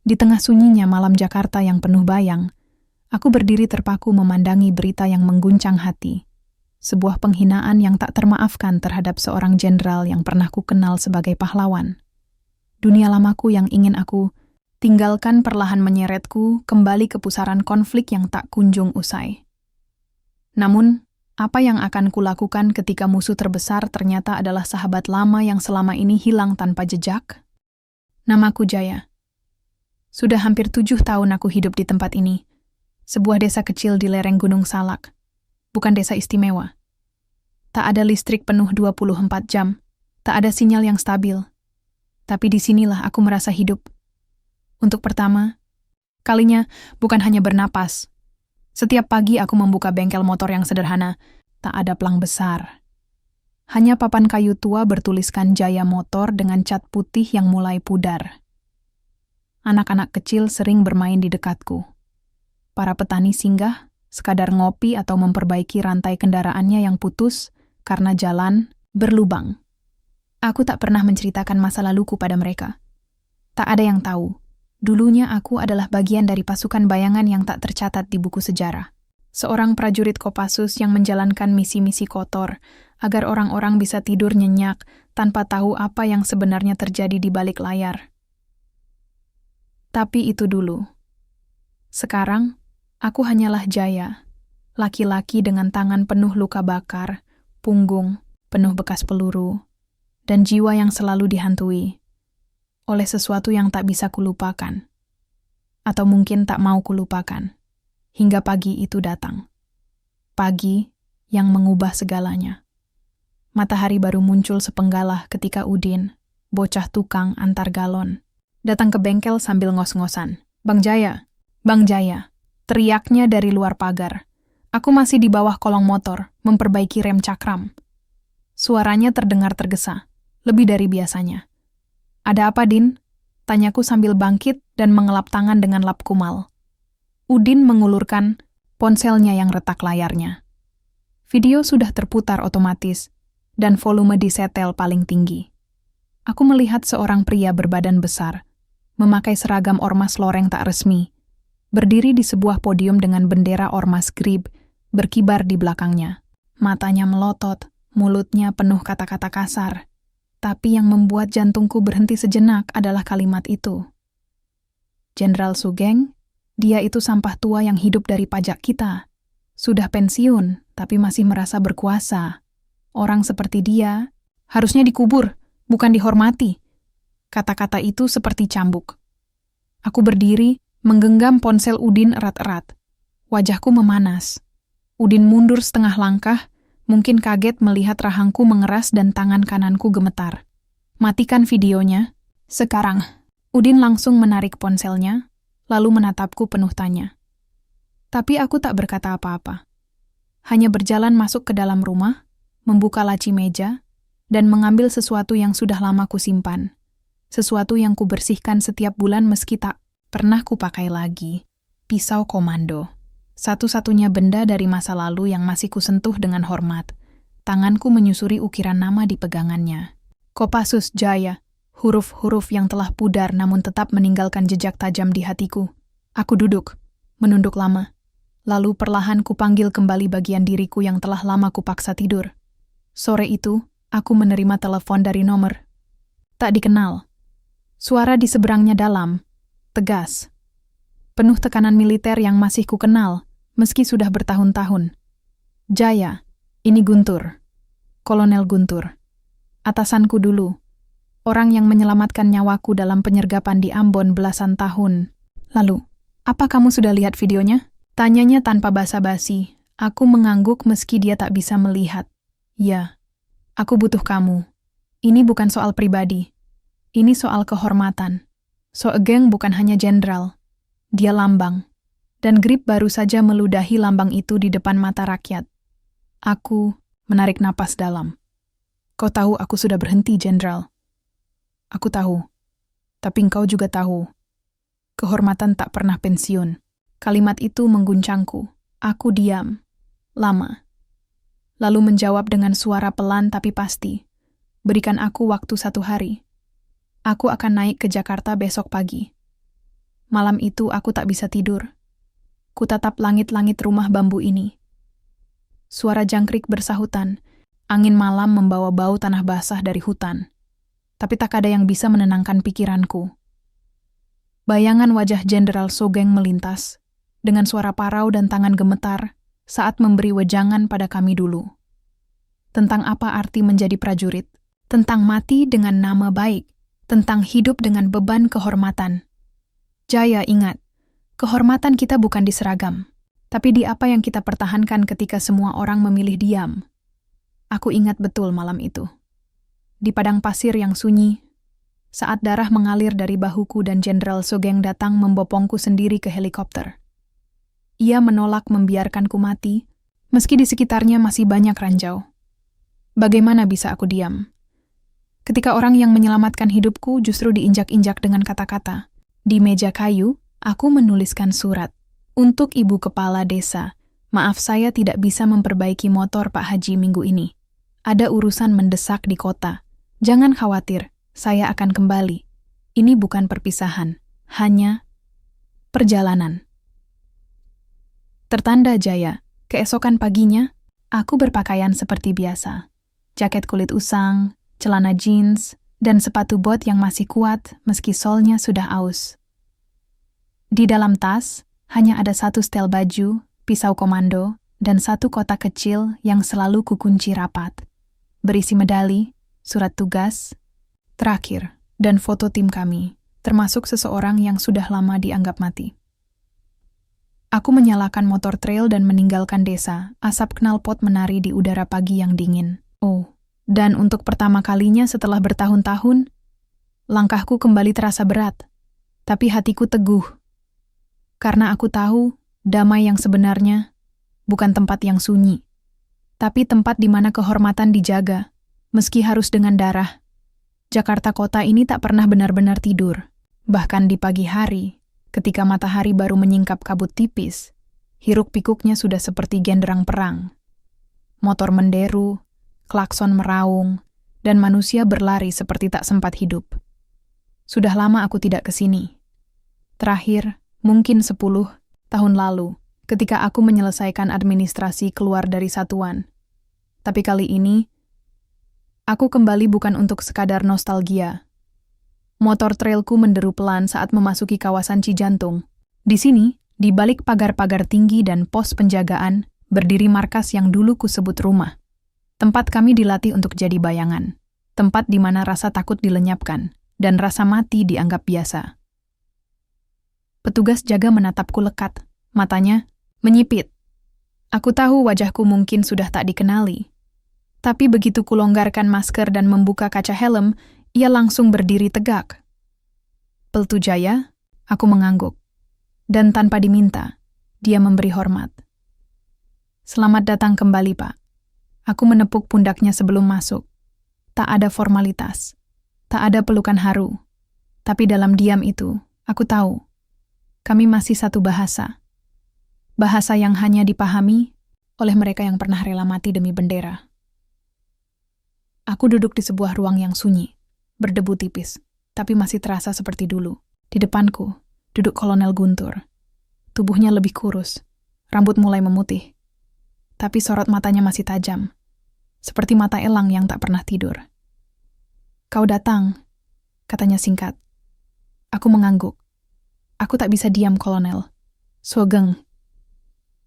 Di tengah sunyinya malam Jakarta yang penuh bayang, aku berdiri terpaku memandangi berita yang mengguncang hati. Sebuah penghinaan yang tak termaafkan terhadap seorang jenderal yang pernah ku kenal sebagai pahlawan. Dunia lamaku yang ingin aku tinggalkan perlahan menyeretku kembali ke pusaran konflik yang tak kunjung usai. Namun, apa yang akan kulakukan ketika musuh terbesar ternyata adalah sahabat lama yang selama ini hilang tanpa jejak? Namaku Jaya. Sudah hampir 7 tahun aku hidup di tempat ini. Sebuah desa kecil di lereng Gunung Salak. Bukan desa istimewa. Tak ada listrik penuh 24 jam. Tak ada sinyal yang stabil. Tapi disinilah aku merasa hidup. Untuk pertama kalinya bukan hanya bernapas. Setiap pagi aku membuka bengkel motor yang sederhana. Tak ada pelang besar. Hanya papan kayu tua bertuliskan Jaya Motor dengan cat putih yang mulai pudar. Anak-anak kecil sering bermain di dekatku. Para petani singgah, sekadar ngopi atau memperbaiki rantai kendaraannya yang putus karena jalan berlubang. Aku tak pernah menceritakan masa laluku pada mereka. Tak ada yang tahu. Dulunya aku adalah bagian dari pasukan bayangan yang tak tercatat di buku sejarah. Seorang prajurit Kopassus yang menjalankan misi-misi kotor agar orang-orang bisa tidur nyenyak tanpa tahu apa yang sebenarnya terjadi di balik layar. Tapi itu dulu. Sekarang, aku hanyalah Jaya, laki-laki dengan tangan penuh luka bakar, punggung penuh bekas peluru, dan jiwa yang selalu dihantui oleh sesuatu yang tak bisa kulupakan, atau mungkin tak mau kulupakan, hingga pagi itu datang. Pagi yang mengubah segalanya. Matahari baru muncul sepenggalah ketika Udin, bocah tukang antar galon, datang ke bengkel sambil ngos-ngosan. Bang Jaya, teriaknya dari luar pagar. Aku masih di bawah kolong motor, memperbaiki rem cakram. Suaranya terdengar tergesa, lebih dari biasanya. Ada apa, Din? Tanyaku sambil bangkit dan mengelap tangan dengan lap kumal. Udin mengulurkan ponselnya yang retak layarnya. Video sudah terputar otomatis, dan volume disetel paling tinggi. Aku melihat seorang pria berbadan besar, memakai seragam ormas loreng tak resmi, berdiri di sebuah podium dengan bendera ormas Grib berkibar di belakangnya. Matanya melotot, mulutnya penuh kata-kata kasar. Tapi yang membuat jantungku berhenti sejenak adalah kalimat itu. Jenderal Sugeng, dia itu sampah tua yang hidup dari pajak kita. Sudah pensiun, tapi masih merasa berkuasa. Orang seperti dia harusnya dikubur, bukan dihormati. Kata-kata itu seperti cambuk. Aku berdiri, menggenggam ponsel Udin erat-erat. Wajahku memanas. Udin mundur setengah langkah, mungkin kaget melihat rahangku mengeras dan tangan kananku gemetar. Matikan videonya. Sekarang. Udin langsung menarik ponselnya, lalu menatapku penuh tanya. Tapi aku tak berkata apa-apa. Hanya berjalan masuk ke dalam rumah, membuka laci meja, dan mengambil sesuatu yang sudah lama kusimpan. Sesuatu yang kubersihkan setiap bulan meski tak pernah kupakai lagi. Pisau komando. Satu-satunya benda dari masa lalu yang masih kusentuh dengan hormat. Tanganku menyusuri ukiran nama di pegangannya. Kopassus Jaya, huruf-huruf yang telah pudar namun tetap meninggalkan jejak tajam di hatiku. Aku duduk, menunduk lama. Lalu perlahan kupanggil kembali bagian diriku yang telah lama kupaksa tidur. Sore itu, aku menerima telepon dari nomor tak dikenal. Suara di seberangnya dalam, tegas. Penuh tekanan militer yang masih kukenal, meski sudah bertahun-tahun. Jaya, ini Guntur. Kolonel Guntur. Atasanku dulu. Orang yang menyelamatkan nyawaku dalam penyergapan di Ambon belasan tahun lalu. Apa kamu sudah lihat videonya? Tanyanya tanpa basa-basi. Aku mengangguk meski dia tak bisa melihat. Ya, aku butuh kamu. Ini bukan soal pribadi. Ini soal kehormatan. Sugeng bukan hanya jenderal. Dia lambang. Dan Grib baru saja meludahi lambang itu di depan mata rakyat. Aku menarik napas dalam. Kau tahu aku sudah berhenti, Jenderal. Aku tahu. Tapi engkau juga tahu. Kehormatan tak pernah pensiun. Kalimat itu mengguncangku. Aku diam. Lama. Lalu menjawab dengan suara pelan tapi pasti. Berikan aku waktu 1 hari. Aku akan naik ke Jakarta besok pagi. Malam itu aku tak bisa tidur. Kutatap langit-langit rumah bambu ini. Suara jangkrik bersahutan, angin malam membawa bau tanah basah dari hutan. Tapi tak ada yang bisa menenangkan pikiranku. Bayangan wajah Jenderal Sogeng melintas, dengan suara parau dan tangan gemetar saat memberi wejangan pada kami dulu. Tentang apa arti menjadi prajurit, tentang mati dengan nama baik, tentang hidup dengan beban kehormatan. Jaya, ingat, kehormatan kita bukan di seragam, tapi di apa yang kita pertahankan ketika semua orang memilih diam. Aku ingat betul malam itu. Di padang pasir yang sunyi, saat darah mengalir dari bahuku dan Jenderal Sogeng datang membopongku sendiri ke helikopter. Ia menolak membiarkanku mati, meski di sekitarnya masih banyak ranjau. Bagaimana bisa aku diam? Ketika orang yang menyelamatkan hidupku justru diinjak-injak dengan kata-kata. Di meja kayu, aku menuliskan surat. Untuk Ibu Kepala Desa, maaf saya tidak bisa memperbaiki motor Pak Haji minggu ini. Ada urusan mendesak di kota. Jangan khawatir, saya akan kembali. Ini bukan perpisahan, hanya perjalanan. Tertanda Jaya, keesokan paginya, aku berpakaian seperti biasa. Jaket kulit usang, celana jeans, dan sepatu bot yang masih kuat meski solnya sudah aus. Di dalam tas, hanya ada satu setel baju, pisau komando, dan satu kotak kecil yang selalu kukunci rapat. Berisi medali, surat tugas, terakhir, dan foto tim kami, termasuk seseorang yang sudah lama dianggap mati. Aku menyalakan motor trail dan meninggalkan desa, asap knalpot menari di udara pagi yang dingin. Oh, dan untuk pertama kalinya setelah bertahun-tahun, langkahku kembali terasa berat, tapi hatiku teguh. Karena aku tahu, damai yang sebenarnya bukan tempat yang sunyi, tapi tempat di mana kehormatan dijaga, meski harus dengan darah. Jakarta kota ini tak pernah benar-benar tidur. Bahkan di pagi hari, ketika matahari baru menyingkap kabut tipis, hiruk-pikuknya sudah seperti genderang perang. Motor menderu, klakson meraung, dan manusia berlari seperti tak sempat hidup. Sudah lama aku tidak ke sini. Terakhir, mungkin 10 tahun lalu, ketika aku menyelesaikan administrasi keluar dari satuan. Tapi kali ini, aku kembali bukan untuk sekadar nostalgia. Motor trailku menderu pelan saat memasuki kawasan Cijantung. Di sini, di balik pagar-pagar tinggi dan pos penjagaan, berdiri markas yang dulu kusebut rumah. Tempat kami dilatih untuk jadi bayangan. Tempat di mana rasa takut dilenyapkan, dan rasa mati dianggap biasa. Petugas jaga menatapku lekat, matanya menyipit. Aku tahu wajahku mungkin sudah tak dikenali. Tapi begitu kulonggarkan masker dan membuka kaca helm, ia langsung berdiri tegak. Peltu Jaya, aku mengangguk. Dan tanpa diminta, dia memberi hormat. Selamat datang kembali, Pak. Aku menepuk pundaknya sebelum masuk. Tak ada formalitas. Tak ada pelukan haru. Tapi dalam diam itu, aku tahu. Kami masih satu bahasa. Bahasa yang hanya dipahami oleh mereka yang pernah rela mati demi bendera. Aku duduk di sebuah ruang yang sunyi, berdebu tipis, tapi masih terasa seperti dulu. Di depanku, duduk Kolonel Guntur. Tubuhnya lebih kurus, rambut mulai memutih. Tapi sorot matanya masih tajam, seperti mata elang yang tak pernah tidur. Kau datang, katanya singkat. Aku mengangguk. Aku tak bisa diam, Kolonel. Sogeng.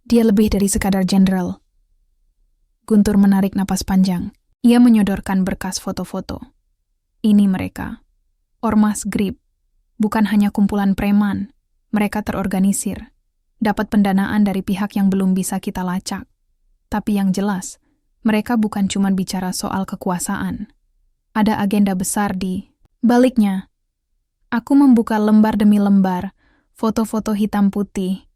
Dia lebih dari sekadar jenderal. Guntur menarik napas panjang. Ia menyodorkan berkas foto-foto. Ini mereka. Ormas Grip. Bukan hanya kumpulan preman. Mereka terorganisir. Dapat pendanaan dari pihak yang belum bisa kita lacak. Tapi yang jelas, mereka bukan cuma bicara soal kekuasaan. Ada agenda besar di baliknya. Aku membuka lembar demi lembar, foto-foto hitam putih,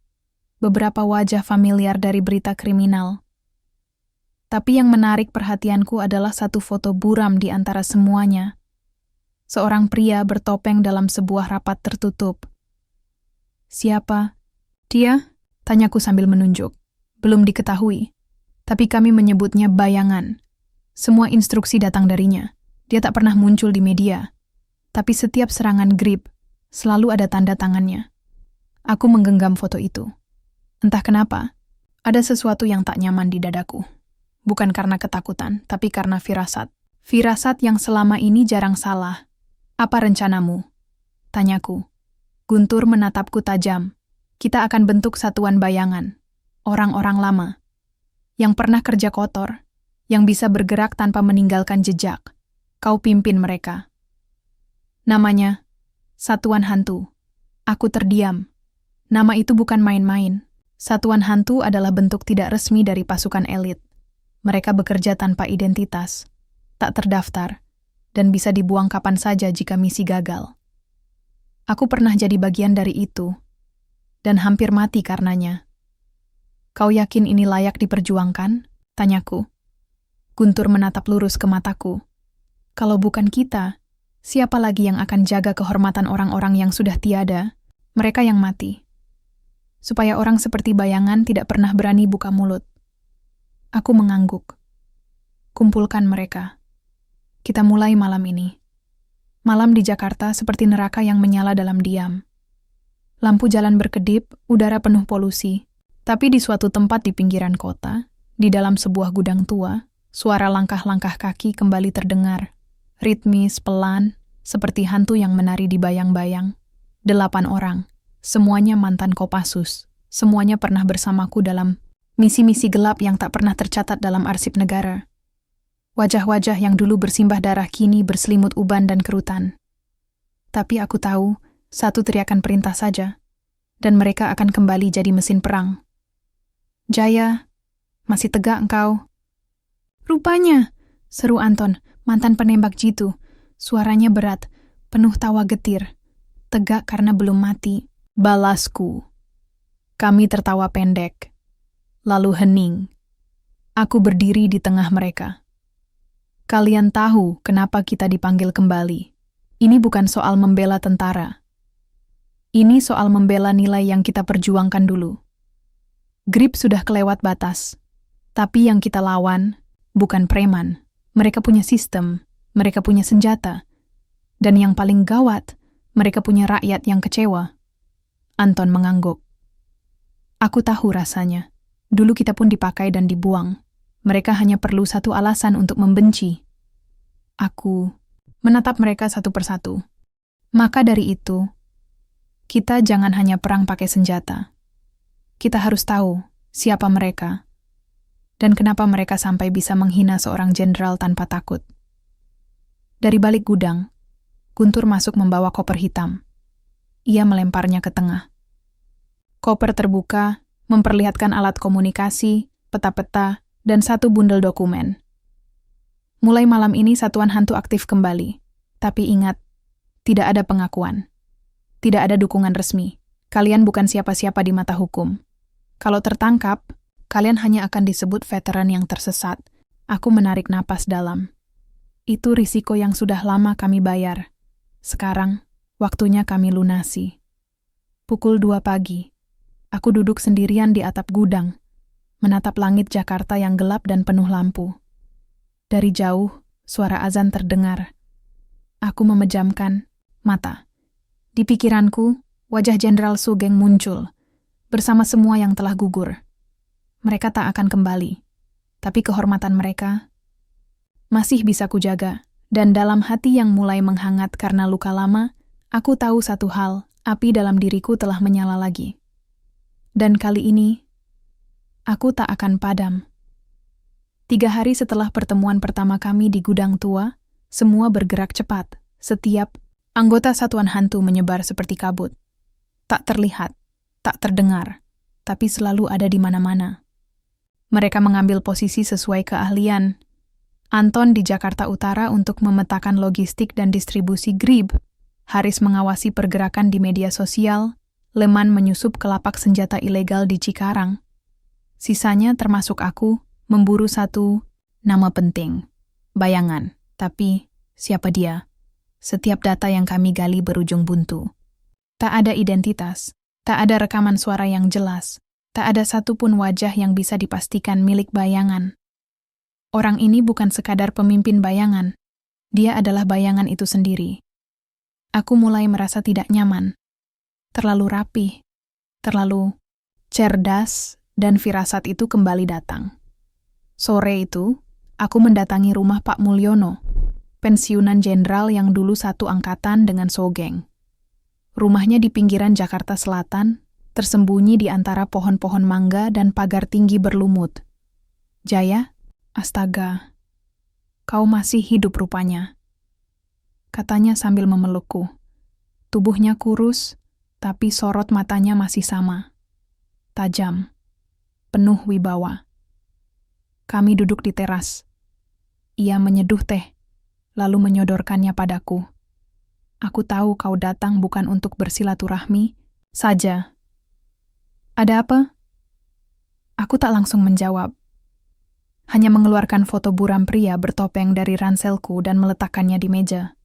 beberapa wajah familiar dari berita kriminal. Tapi yang menarik perhatianku adalah satu foto buram di antara semuanya. Seorang pria bertopeng dalam sebuah rapat tertutup. Siapa? Dia? Tanyaku sambil menunjuk. Belum diketahui, tapi kami menyebutnya bayangan. Semua instruksi datang darinya. Dia tak pernah muncul di media. Tapi setiap serangan Grip, selalu ada tanda tangannya. Aku menggenggam foto itu. Entah kenapa, ada sesuatu yang tak nyaman di dadaku. Bukan karena ketakutan, tapi karena firasat. Firasat yang selama ini jarang salah. Apa rencanamu? Tanyaku. Guntur menatapku tajam. Kita akan bentuk satuan bayangan. Orang-orang lama. Yang pernah kerja kotor. Yang bisa bergerak tanpa meninggalkan jejak. Kau pimpin mereka. Namanya, Satuan Hantu. Aku terdiam. Nama itu bukan main-main. Satuan Hantu adalah bentuk tidak resmi dari pasukan elit. Mereka bekerja tanpa identitas, tak terdaftar, dan bisa dibuang kapan saja jika misi gagal. Aku pernah jadi bagian dari itu, dan hampir mati karenanya. Kau yakin ini layak diperjuangkan? Tanyaku. Guntur menatap lurus ke mataku. Kalau bukan kita, siapa lagi yang akan jaga kehormatan orang-orang yang sudah tiada, mereka yang mati? Supaya orang seperti bayangan tidak pernah berani buka mulut. Aku mengangguk. Kumpulkan mereka. Kita mulai malam ini. Malam di Jakarta seperti neraka yang menyala dalam diam. Lampu jalan berkedip, udara penuh polusi. Tapi di suatu tempat di pinggiran kota, di dalam sebuah gudang tua, suara langkah-langkah kaki kembali terdengar. Ritmis, pelan, seperti hantu yang menari di bayang-bayang. 8 orang, semuanya mantan Kopassus. Semuanya pernah bersamaku dalam misi-misi gelap yang tak pernah tercatat dalam arsip negara. Wajah-wajah yang dulu bersimbah darah kini berselimut uban dan kerutan. Tapi aku tahu, satu teriakan perintah saja, dan mereka akan kembali jadi mesin perang. Jaya, masih tegak engkau? Rupanya, seru Anton, mantan penembak jitu. Suaranya berat, penuh tawa getir. Tegak karena belum mati. Balasku. Kami tertawa pendek. Lalu hening. Aku berdiri di tengah mereka. Kalian tahu kenapa kita dipanggil kembali. Ini bukan soal membela tentara. Ini soal membela nilai yang kita perjuangkan dulu. Grip sudah kelewat batas. Tapi yang kita lawan bukan preman. Mereka punya sistem, mereka punya senjata. Dan yang paling gawat, mereka punya rakyat yang kecewa. Anton mengangguk. Aku tahu rasanya. Dulu kita pun dipakai dan dibuang. Mereka hanya perlu satu alasan untuk membenci. Aku menatap mereka satu persatu. Maka dari itu, kita jangan hanya perang pakai senjata. Kita harus tahu siapa mereka dan kenapa mereka sampai bisa menghina seorang jenderal tanpa takut. Dari balik gudang, Guntur masuk membawa koper hitam. Ia melemparnya ke tengah. Koper terbuka, memperlihatkan alat komunikasi, peta-peta, dan satu bundel dokumen. Mulai malam ini Satuan Hantu aktif kembali. Tapi ingat, tidak ada pengakuan. Tidak ada dukungan resmi. Kalian bukan siapa-siapa di mata hukum. Kalau tertangkap, kalian hanya akan disebut veteran yang tersesat. Aku menarik napas dalam. Itu risiko yang sudah lama kami bayar. Sekarang, waktunya kami lunasi. Pukul 2 pagi. Aku duduk sendirian di atap gudang, menatap langit Jakarta yang gelap dan penuh lampu. Dari jauh, suara azan terdengar. Aku memejamkan mata. Di pikiranku, wajah Jenderal Sugeng muncul, bersama semua yang telah gugur. Mereka tak akan kembali, tapi kehormatan mereka masih bisa kujaga. Dan dalam hati yang mulai menghangat karena luka lama, aku tahu satu hal, api dalam diriku telah menyala lagi. Dan kali ini, aku tak akan padam. 3 hari setelah pertemuan pertama kami di gudang tua, semua bergerak cepat. Setiap anggota Satuan Hantu menyebar seperti kabut. Tak terlihat, tak terdengar, tapi selalu ada di mana-mana. Mereka mengambil posisi sesuai keahlian. Anton di Jakarta Utara untuk memetakan logistik dan distribusi grip. Haris mengawasi pergerakan di media sosial. Leman menyusup ke lapak senjata ilegal di Cikarang. Sisanya termasuk aku, memburu satu nama penting. Bayangan. Tapi, siapa dia? Setiap data yang kami gali berujung buntu. Tak ada identitas. Tak ada rekaman suara yang jelas. Tak ada satupun wajah yang bisa dipastikan milik bayangan. Orang ini bukan sekadar pemimpin bayangan. Dia adalah bayangan itu sendiri. Aku mulai merasa tidak nyaman. Terlalu rapih, Terlalu cerdas dan firasat itu kembali datang. Sore itu, aku mendatangi rumah Pak Mulyono, pensiunan jenderal yang dulu satu angkatan dengan Sogeng. Rumahnya di pinggiran Jakarta Selatan, tersembunyi di antara pohon-pohon mangga dan pagar tinggi berlumut. Jaya, astaga, kau masih hidup rupanya, katanya sambil memelukku. Tubuhnya kurus, tapi sorot matanya masih sama. Tajam, penuh wibawa. Kami duduk di teras. Ia menyeduh teh, lalu menyodorkannya padaku. Aku tahu kau datang bukan untuk bersilaturahmi saja. Ada apa? Aku tak langsung menjawab. Hanya mengeluarkan foto buram pria bertopeng dari ranselku dan meletakkannya di meja.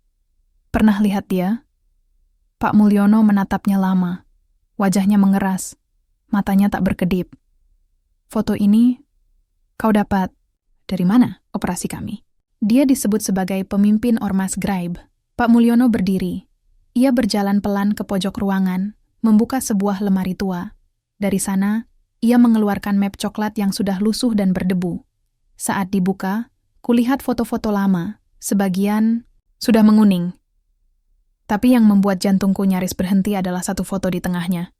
Pernah lihat dia? Pak Mulyono menatapnya lama. Wajahnya mengeras. Matanya tak berkedip. Foto ini kau dapat dari mana operasi kami? Dia disebut sebagai pemimpin Ormas Graib. Pak Mulyono berdiri. Ia berjalan pelan ke pojok ruangan, membuka sebuah lemari tua. Dari sana, ia mengeluarkan map coklat yang sudah lusuh dan berdebu. Saat dibuka, kulihat foto-foto lama, sebagian sudah menguning. Tapi yang membuat jantungku nyaris berhenti adalah satu foto di tengahnya.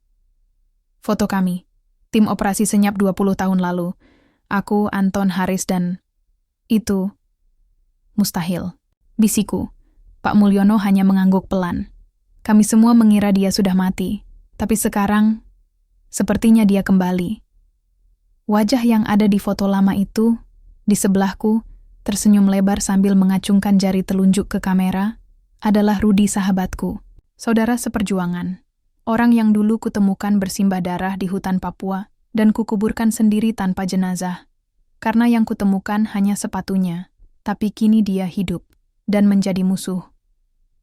Foto kami, tim operasi senyap 20 tahun lalu. Aku, Anton, Haris, dan itu mustahil. Bisiku. Pak Mulyono hanya mengangguk pelan. Kami semua mengira dia sudah mati, tapi sekarang sepertinya dia kembali. Wajah yang ada di foto lama itu, di sebelahku, tersenyum lebar sambil mengacungkan jari telunjuk ke kamera, adalah Rudi sahabatku, saudara seperjuangan. Orang yang dulu kutemukan bersimbah darah di hutan Papua dan kukuburkan sendiri tanpa jenazah. Karena yang kutemukan hanya sepatunya, tapi kini dia hidup dan menjadi musuh.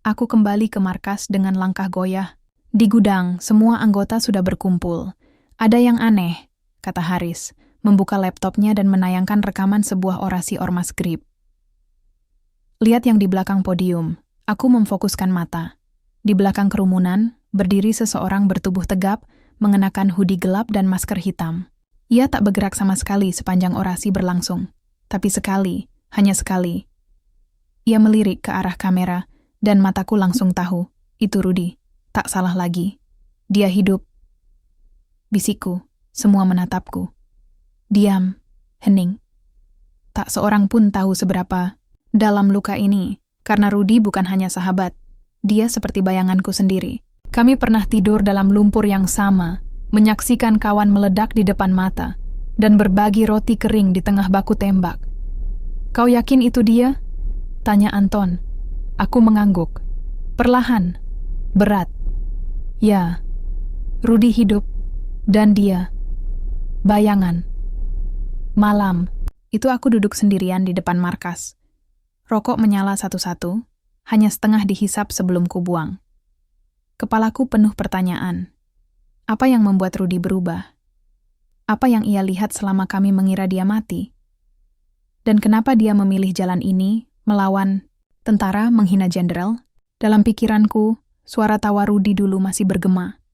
Aku kembali ke markas dengan langkah goyah. Di gudang, semua anggota sudah berkumpul. Ada yang aneh, kata Haris, membuka laptopnya dan menayangkan rekaman sebuah orasi Ormas Graib. Lihat yang di belakang podium. Aku memfokuskan mata. Di belakang kerumunan, berdiri seseorang bertubuh tegap, mengenakan hoodie gelap dan masker hitam. Ia tak bergerak sama sekali sepanjang orasi berlangsung. Tapi sekali, hanya sekali. Ia melirik ke arah kamera, dan mataku langsung tahu, itu Rudi. Tak salah lagi. Dia hidup. Bisikku, semua menatapku. Diam, hening. Tak seorang pun tahu seberapa dalam luka ini, karena Rudi bukan hanya sahabat. Dia seperti bayanganku sendiri. Kami pernah tidur dalam lumpur yang sama, menyaksikan kawan meledak di depan mata, dan berbagi roti kering di tengah baku tembak. Kau yakin itu dia? Tanya Anton. Aku mengangguk. Perlahan, berat. Ya, Rudi hidup, dan dia. Bayangan. Malam, itu aku duduk sendirian di depan markas. Rokok menyala satu-satu, hanya setengah dihisap sebelum kubuang. Kepalaku penuh pertanyaan. Apa yang membuat Rudi berubah? Apa yang ia lihat selama kami mengira dia mati? Dan kenapa dia memilih jalan ini, melawan tentara menghina jenderal? Dalam pikiranku, suara tawa Rudi dulu masih bergema.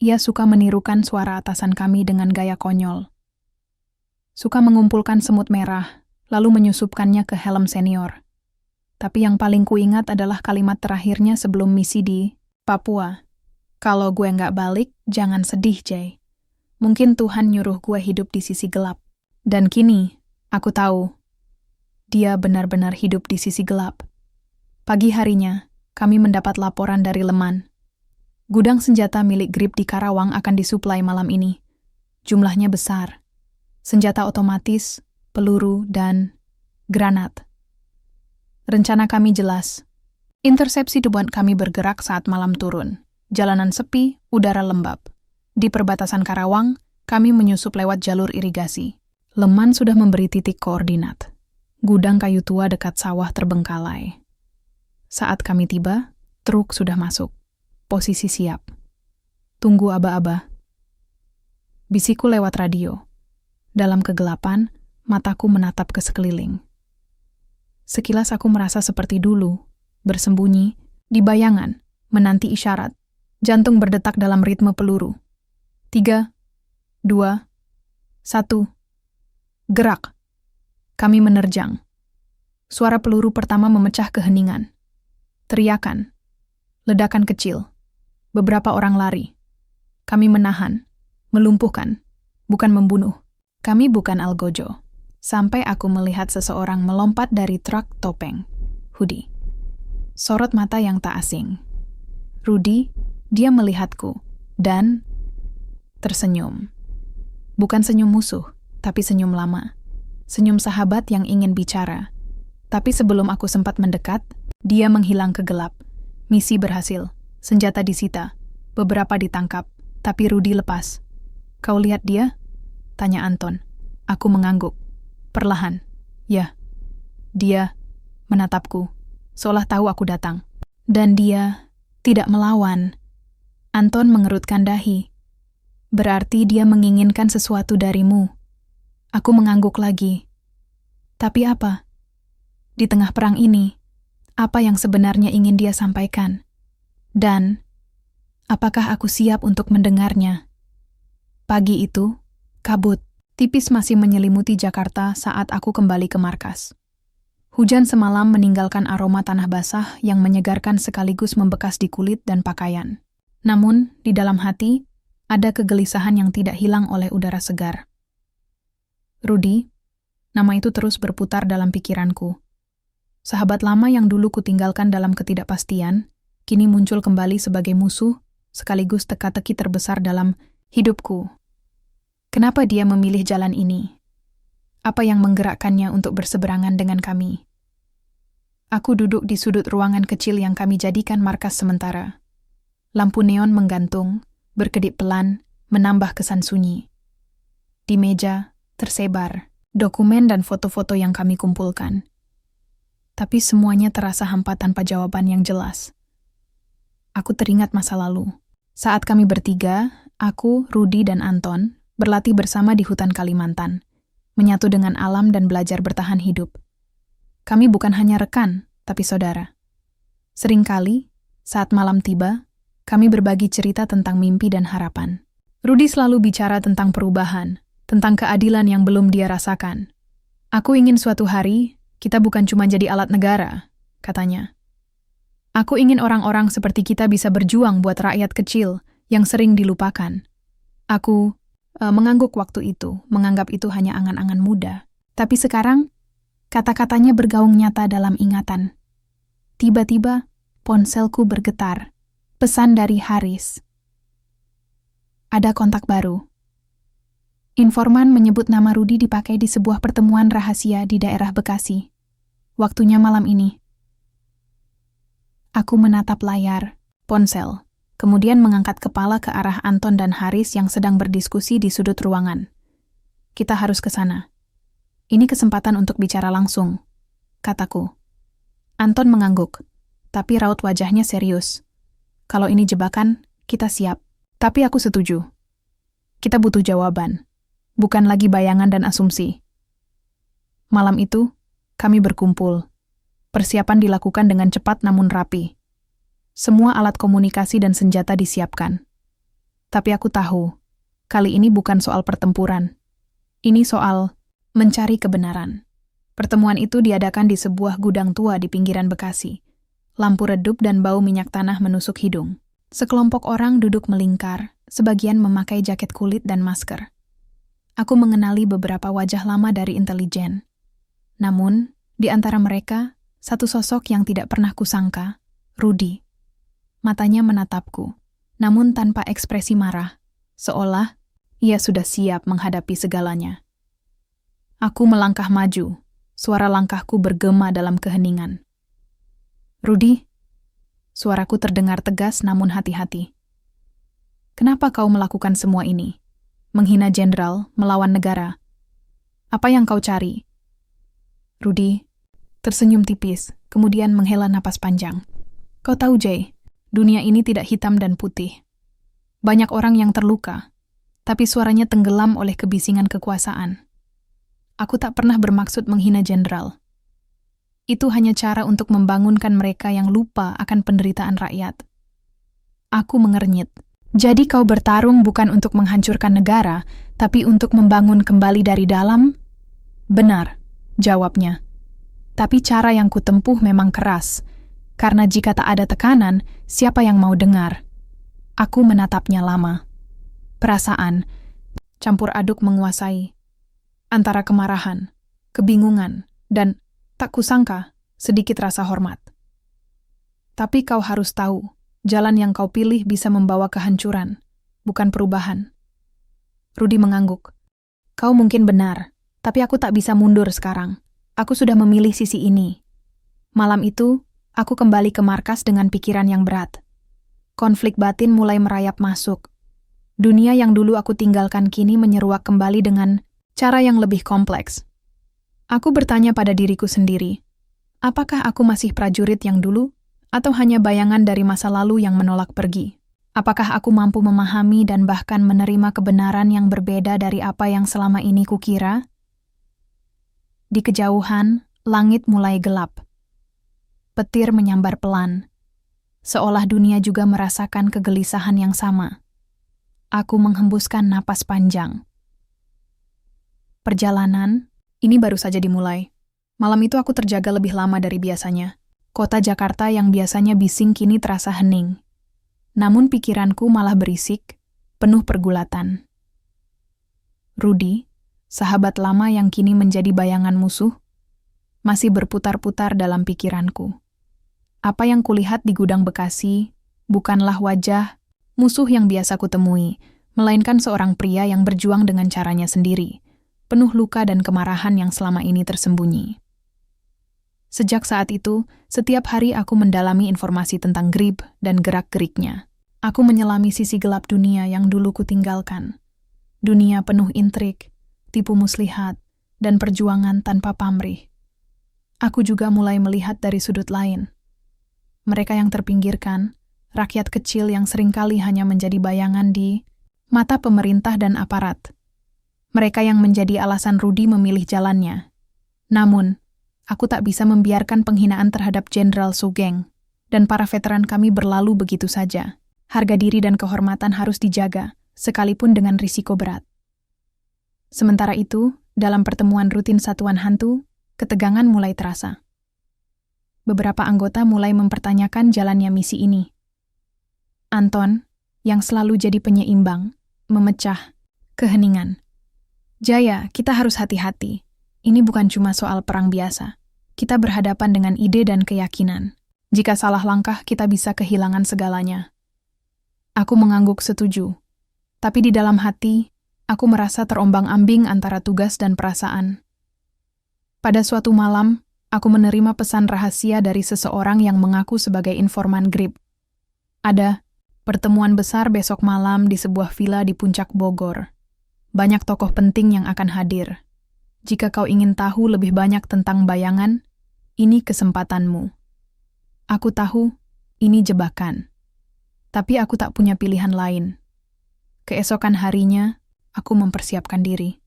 Ia suka menirukan suara atasan kami dengan gaya konyol. Suka mengumpulkan semut merah, lalu menyusupkannya ke helm senior. Tapi yang paling kuingat adalah kalimat terakhirnya sebelum misi di Papua. Kalau gue nggak balik, jangan sedih, Jay. Mungkin Tuhan nyuruh gue hidup di sisi gelap. Dan kini, aku tahu, dia benar-benar hidup di sisi gelap. Pagi harinya, kami mendapat laporan dari Leman. Gudang senjata milik Graib di Karawang akan disuplai malam ini. Jumlahnya besar. Senjata otomatis, peluru, dan granat. Rencana kami jelas. Intersepsi dibuat kami bergerak saat malam turun. Jalanan sepi, udara lembab. Di perbatasan Karawang, kami menyusup lewat jalur irigasi. Leman sudah memberi titik koordinat. Gudang kayu tua dekat sawah terbengkalai. Saat kami tiba, truk sudah masuk. Posisi siap. Tunggu aba-aba. Bisikku lewat radio. Dalam kegelapan, mataku menatap ke sekeliling. Sekilas aku merasa seperti dulu, bersembunyi, di bayangan, menanti isyarat, jantung berdetak dalam ritme peluru. 3, 2, 1. Gerak. Kami menerjang. Suara peluru pertama memecah keheningan. Teriakan. Ledakan kecil. Beberapa orang lari. Kami menahan. Melumpuhkan. Bukan membunuh. Kami bukan algojo. Sampai aku melihat seseorang melompat dari truk topeng. Hoodie. Sorot mata yang tak asing. Rudy, dia melihatku. Dan tersenyum. Bukan senyum musuh, tapi senyum lama. Senyum sahabat yang ingin bicara. Tapi sebelum aku sempat mendekat, dia menghilang ke gelap. Misi berhasil. Senjata disita. Beberapa ditangkap. Tapi Rudy lepas. Kau lihat dia? Tanya Anton. Aku mengangguk. Perlahan. Ya. Dia menatapku. Seolah tahu aku datang. Dan dia tidak melawan. Anton mengerutkan dahi. Berarti dia menginginkan sesuatu darimu. Aku mengangguk lagi. Tapi apa? Di tengah perang ini, apa yang sebenarnya ingin dia sampaikan? Dan, apakah aku siap untuk mendengarnya? Pagi itu, kabut tipis masih menyelimuti Jakarta saat aku kembali ke markas. Hujan semalam meninggalkan aroma tanah basah yang menyegarkan sekaligus membekas di kulit dan pakaian. Namun, di dalam hati, ada kegelisahan yang tidak hilang oleh udara segar. Rudy, nama itu terus berputar dalam pikiranku. Sahabat lama yang dulu kutinggalkan dalam ketidakpastian, kini muncul kembali sebagai musuh, sekaligus teka-teki terbesar dalam hidupku. Kenapa dia memilih jalan ini? Apa yang menggerakkannya untuk berseberangan dengan kami? Aku duduk di sudut ruangan kecil yang kami jadikan markas sementara. Lampu neon menggantung, berkedip pelan, menambah kesan sunyi. Di meja, tersebar dokumen dan foto-foto yang kami kumpulkan. Tapi semuanya terasa hampa tanpa jawaban yang jelas. Aku teringat masa lalu. Saat kami bertiga, aku, Rudy, dan Anton, berlatih bersama di hutan Kalimantan, menyatu dengan alam dan belajar bertahan hidup. Kami bukan hanya rekan, tapi saudara. Seringkali, saat malam tiba, kami berbagi cerita tentang mimpi dan harapan. Rudy selalu bicara tentang perubahan, tentang keadilan yang belum dia rasakan. Aku ingin suatu hari, kita bukan cuma jadi alat negara, katanya. Aku ingin orang-orang seperti kita bisa berjuang buat rakyat kecil yang sering dilupakan. Aku mengangguk waktu itu, menganggap itu hanya angan-angan muda. Tapi sekarang, kata-katanya bergaung nyata dalam ingatan. Tiba-tiba, ponselku bergetar. Pesan dari Haris. Ada kontak baru. Informan menyebut nama Rudy dipakai di sebuah pertemuan rahasia di daerah Bekasi. Waktunya malam ini. Aku menatap layar, ponsel, kemudian mengangkat kepala ke arah Anton dan Haris yang sedang berdiskusi di sudut ruangan. Kita harus ke sana. Ini kesempatan untuk bicara langsung, kataku. Anton mengangguk, tapi raut wajahnya serius. Kalau ini jebakan, kita siap. Tapi aku setuju. Kita butuh jawaban, bukan lagi bayangan dan asumsi. Malam itu, kami berkumpul. Persiapan dilakukan dengan cepat namun rapi. Semua alat komunikasi dan senjata disiapkan. Tapi aku tahu, kali ini bukan soal pertempuran. Ini soal mencari kebenaran. Pertemuan itu diadakan di sebuah gudang tua di pinggiran Bekasi. Lampu redup dan bau minyak tanah menusuk hidung. Sekelompok orang duduk melingkar, sebagian memakai jaket kulit dan masker. Aku mengenali beberapa wajah lama dari intelijen. Namun, di antara mereka, satu sosok yang tidak pernah kusangka, Rudy. Matanya menatapku, namun tanpa ekspresi marah, seolah ia sudah siap menghadapi segalanya. Aku melangkah maju, suara langkahku bergema dalam keheningan. Rudy, suaraku terdengar tegas namun hati-hati. Kenapa kau melakukan semua ini? Menghina jenderal, melawan negara. Apa yang kau cari? Rudy tersenyum tipis, kemudian menghela napas panjang. Kau tahu, Jay, dunia ini tidak hitam dan putih. Banyak orang yang terluka, tapi suaranya tenggelam oleh kebisingan kekuasaan. Aku tak pernah bermaksud menghina jenderal. Itu hanya cara untuk membangunkan mereka yang lupa akan penderitaan rakyat. Aku mengernyit. Jadi kau bertarung bukan untuk menghancurkan negara, tapi untuk membangun kembali dari dalam? Benar, jawabnya. Tapi cara yang kutempuh memang keras, karena jika tak ada tekanan, siapa yang mau dengar? Aku menatapnya lama. Perasaan, campur aduk menguasai. Antara kemarahan, kebingungan, dan tak kusangka sedikit rasa hormat. Tapi kau harus tahu, jalan yang kau pilih bisa membawa kehancuran, bukan perubahan. Rudi mengangguk. Kau mungkin benar, tapi aku tak bisa mundur sekarang. Aku sudah memilih sisi ini. Malam itu, aku kembali ke markas dengan pikiran yang berat. Konflik batin mulai merayap masuk. Dunia yang dulu aku tinggalkan kini menyeruak kembali dengan cara yang lebih kompleks. Aku bertanya pada diriku sendiri, apakah aku masih prajurit yang dulu? Atau hanya bayangan dari masa lalu yang menolak pergi? Apakah aku mampu memahami dan bahkan menerima kebenaran yang berbeda dari apa yang selama ini kukira? Di kejauhan, langit mulai gelap. Petir menyambar pelan, seolah dunia juga merasakan kegelisahan yang sama. Aku menghembuskan napas panjang. Perjalanan, ini baru saja dimulai. Malam itu aku terjaga lebih lama dari biasanya. Kota Jakarta yang biasanya bising kini terasa hening. Namun pikiranku malah berisik, penuh pergulatan. Rudi, sahabat lama yang kini menjadi bayangan musuh, masih berputar-putar dalam pikiranku. Apa yang kulihat di gudang Bekasi bukanlah wajah musuh yang biasa kutemui, melainkan seorang pria yang berjuang dengan caranya sendiri, penuh luka dan kemarahan yang selama ini tersembunyi. Sejak saat itu, setiap hari aku mendalami informasi tentang Grip dan gerak-geriknya. Aku menyelami sisi gelap dunia yang dulu kutinggalkan. Dunia penuh intrik, tipu muslihat, dan perjuangan tanpa pamrih. Aku juga mulai melihat dari sudut lain. Mereka yang terpinggirkan, rakyat kecil yang seringkali hanya menjadi bayangan di mata pemerintah dan aparat. Mereka yang menjadi alasan Rudi memilih jalannya. Namun, aku tak bisa membiarkan penghinaan terhadap Jenderal Sugeng dan para veteran kami berlalu begitu saja. Harga diri dan kehormatan harus dijaga, sekalipun dengan risiko berat. Sementara itu, dalam pertemuan rutin Satuan Hantu, ketegangan mulai terasa. Beberapa anggota mulai mempertanyakan jalannya misi ini. Anton, yang selalu jadi penyeimbang, memecah keheningan. Jaya, kita harus hati-hati. Ini bukan cuma soal perang biasa. Kita berhadapan dengan ide dan keyakinan. Jika salah langkah, kita bisa kehilangan segalanya. Aku mengangguk setuju. Tapi di dalam hati, aku merasa terombang-ambing antara tugas dan perasaan. Pada suatu malam, aku menerima pesan rahasia dari seseorang yang mengaku sebagai informan Grip. Ada pertemuan besar besok malam di sebuah villa di puncak Bogor. Banyak tokoh penting yang akan hadir. Jika kau ingin tahu lebih banyak tentang bayangan, ini kesempatanmu. Aku tahu, ini jebakan. Tapi aku tak punya pilihan lain. Keesokan harinya, aku mempersiapkan diri.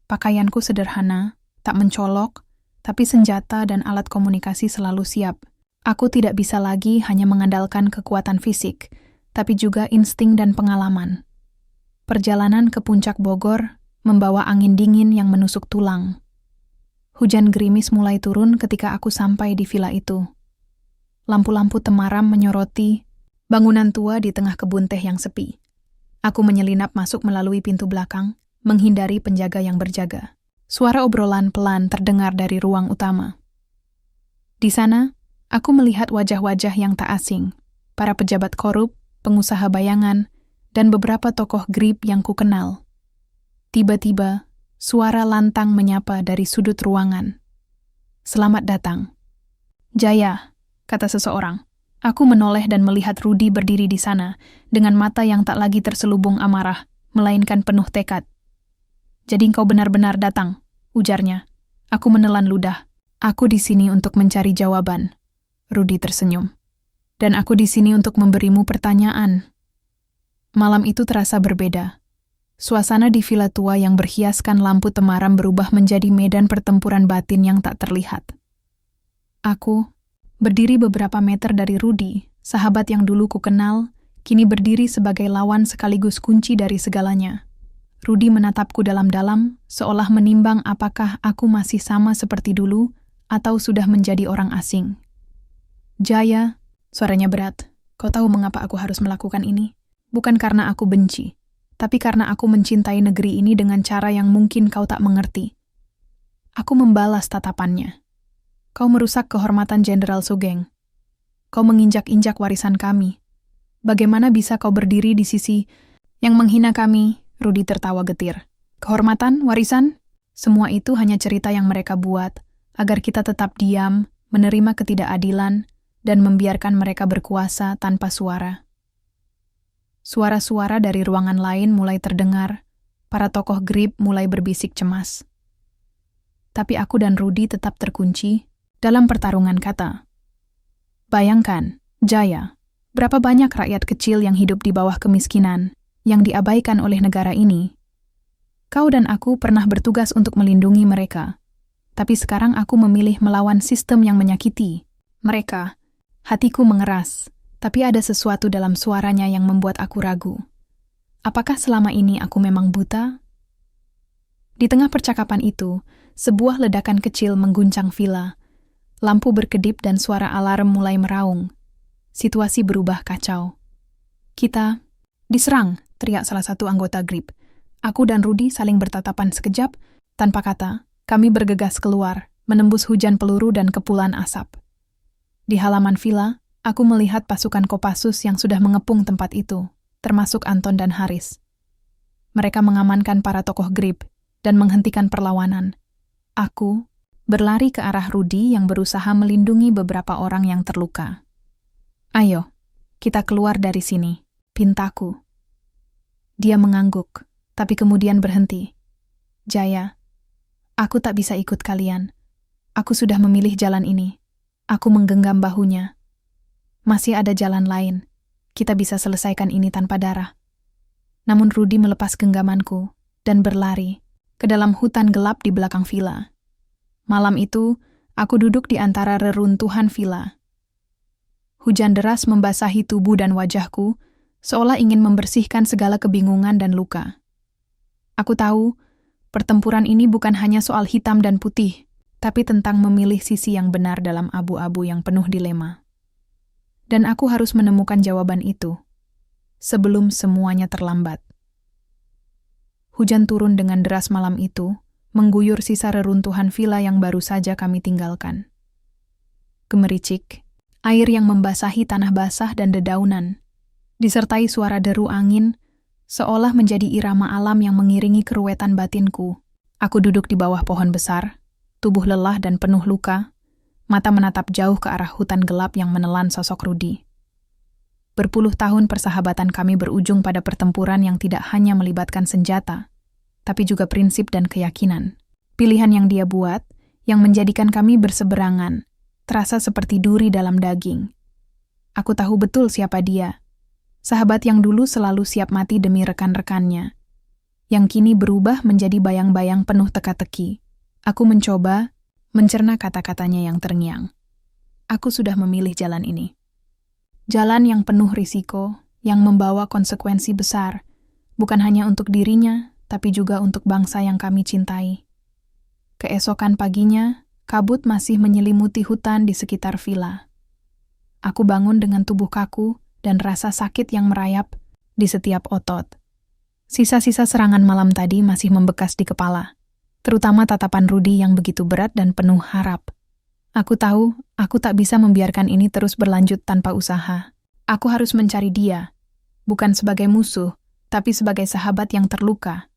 Pakaianku sederhana, tak mencolok, tapi senjata dan alat komunikasi selalu siap. Aku tidak bisa lagi hanya mengandalkan kekuatan fisik, tapi juga insting dan pengalaman. Perjalanan ke puncak Bogor membawa angin dingin yang menusuk tulang. Hujan gerimis mulai turun ketika aku sampai di villa itu. Lampu-lampu temaram menyoroti bangunan tua di tengah kebun teh yang sepi. Aku menyelinap masuk melalui pintu belakang, menghindari penjaga yang berjaga. Suara obrolan pelan terdengar dari ruang utama. Di sana, aku melihat wajah-wajah yang tak asing, para pejabat korup, pengusaha bayangan, dan beberapa tokoh Grip yang kukenal. Tiba-tiba, suara lantang menyapa dari sudut ruangan. "Selamat datang." "Jaya," kata seseorang. Aku menoleh dan melihat Rudi berdiri di sana, dengan mata yang tak lagi terselubung amarah, melainkan penuh tekad. "Jadi engkau benar-benar datang," ujarnya. Aku menelan ludah. "Aku di sini untuk mencari jawaban." Rudi tersenyum. "Dan aku di sini untuk memberimu pertanyaan." Malam itu terasa berbeda. Suasana di villa tua yang berhiaskan lampu temaram berubah menjadi medan pertempuran batin yang tak terlihat. Aku berdiri beberapa meter dari Rudi, sahabat yang dulu kukenal, kini berdiri sebagai lawan sekaligus kunci dari segalanya. Rudy menatapku dalam-dalam, seolah menimbang apakah aku masih sama seperti dulu atau sudah menjadi orang asing. Jaya, suaranya berat. Kau tahu mengapa aku harus melakukan ini? Bukan karena aku benci, tapi karena aku mencintai negeri ini dengan cara yang mungkin kau tak mengerti. Aku membalas tatapannya. Kau merusak kehormatan Jenderal Sugeng. Kau menginjak-injak warisan kami. Bagaimana bisa kau berdiri di sisi yang menghina kami? Rudy tertawa getir. Kehormatan, warisan? Semua itu hanya cerita yang mereka buat, agar kita tetap diam, menerima ketidakadilan, dan membiarkan mereka berkuasa tanpa suara. Suara-suara dari ruangan lain mulai terdengar, para tokoh GRIP mulai berbisik cemas. Tapi aku dan Rudy tetap terkunci dalam pertarungan kata. Bayangkan, Jaya, berapa banyak rakyat kecil yang hidup di bawah kemiskinan, yang diabaikan oleh negara ini. Kau dan aku pernah bertugas untuk melindungi mereka, tapi sekarang aku memilih melawan sistem yang menyakiti mereka. Hatiku mengeras, tapi ada sesuatu dalam suaranya yang membuat aku ragu. Apakah selama ini aku memang buta? Di tengah percakapan itu, sebuah ledakan kecil mengguncang villa. Lampu berkedip dan suara alarm mulai meraung. Situasi berubah kacau. Kita diserang, teriak salah satu anggota GRIP. Aku dan Rudy saling bertatapan sekejap, tanpa kata, kami bergegas keluar, menembus hujan peluru dan kepulan asap. Di halaman villa, aku melihat pasukan Kopassus yang sudah mengepung tempat itu, termasuk Anton dan Haris. Mereka mengamankan para tokoh GRIP dan menghentikan perlawanan. Aku berlari ke arah Rudy yang berusaha melindungi beberapa orang yang terluka. Ayo, kita keluar dari sini, pintaku. Dia mengangguk, tapi kemudian berhenti. Jaya, aku tak bisa ikut kalian. Aku sudah memilih jalan ini. Aku menggenggam bahunya. Masih ada jalan lain. Kita bisa selesaikan ini tanpa darah. Namun Rudy melepas genggamanku dan berlari ke dalam hutan gelap di belakang villa. Malam itu, aku duduk di antara reruntuhan villa. Hujan deras membasahi tubuh dan wajahku, seolah ingin membersihkan segala kebingungan dan luka. Aku tahu, pertempuran ini bukan hanya soal hitam dan putih, tapi tentang memilih sisi yang benar dalam abu-abu yang penuh dilema. Dan aku harus menemukan jawaban itu, sebelum semuanya terlambat. Hujan turun dengan deras malam itu, mengguyur sisa reruntuhan villa yang baru saja kami tinggalkan. Gemericik, air yang membasahi tanah basah dan dedaunan, disertai suara deru angin, seolah menjadi irama alam yang mengiringi keruwetan batinku. Aku duduk di bawah pohon besar, tubuh lelah dan penuh luka, mata menatap jauh ke arah hutan gelap yang menelan sosok Rudy. Berpuluh tahun persahabatan kami berujung pada pertempuran yang tidak hanya melibatkan senjata, tapi juga prinsip dan keyakinan. Pilihan yang dia buat, yang menjadikan kami berseberangan, terasa seperti duri dalam daging. Aku tahu betul siapa dia. Sahabat yang dulu selalu siap mati demi rekan-rekannya, yang kini berubah menjadi bayang-bayang penuh teka-teki. Aku mencoba mencerna kata-katanya yang terngiang. Aku sudah memilih jalan ini. Jalan yang penuh risiko, yang membawa konsekuensi besar, bukan hanya untuk dirinya, tapi juga untuk bangsa yang kami cintai. Keesokan paginya, kabut masih menyelimuti hutan di sekitar villa. Aku bangun dengan tubuh kaku dan rasa sakit yang merayap di setiap otot. Sisa-sisa serangan malam tadi masih membekas di kepala, terutama tatapan Rudy yang begitu berat dan penuh harap. Aku tahu, aku tak bisa membiarkan ini terus berlanjut tanpa usaha. Aku harus mencari dia, bukan sebagai musuh, tapi sebagai sahabat yang terluka.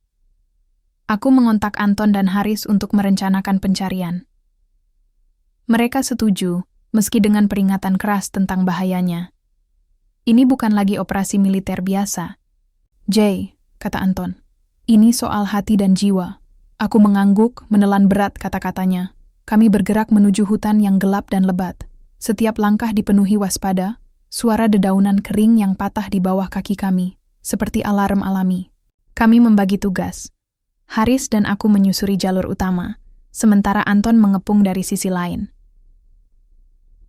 Aku mengontak Anton dan Haris untuk merencanakan pencarian. Mereka setuju, meski dengan peringatan keras tentang bahayanya. Ini bukan lagi operasi militer biasa. Jay, kata Anton, ini soal hati dan jiwa. Aku mengangguk, menelan berat kata-katanya. Kami bergerak menuju hutan yang gelap dan lebat. Setiap langkah dipenuhi waspada, suara dedaunan kering yang patah di bawah kaki kami, seperti alarm alami. Kami membagi tugas. Haris dan aku menyusuri jalur utama, sementara Anton mengepung dari sisi lain.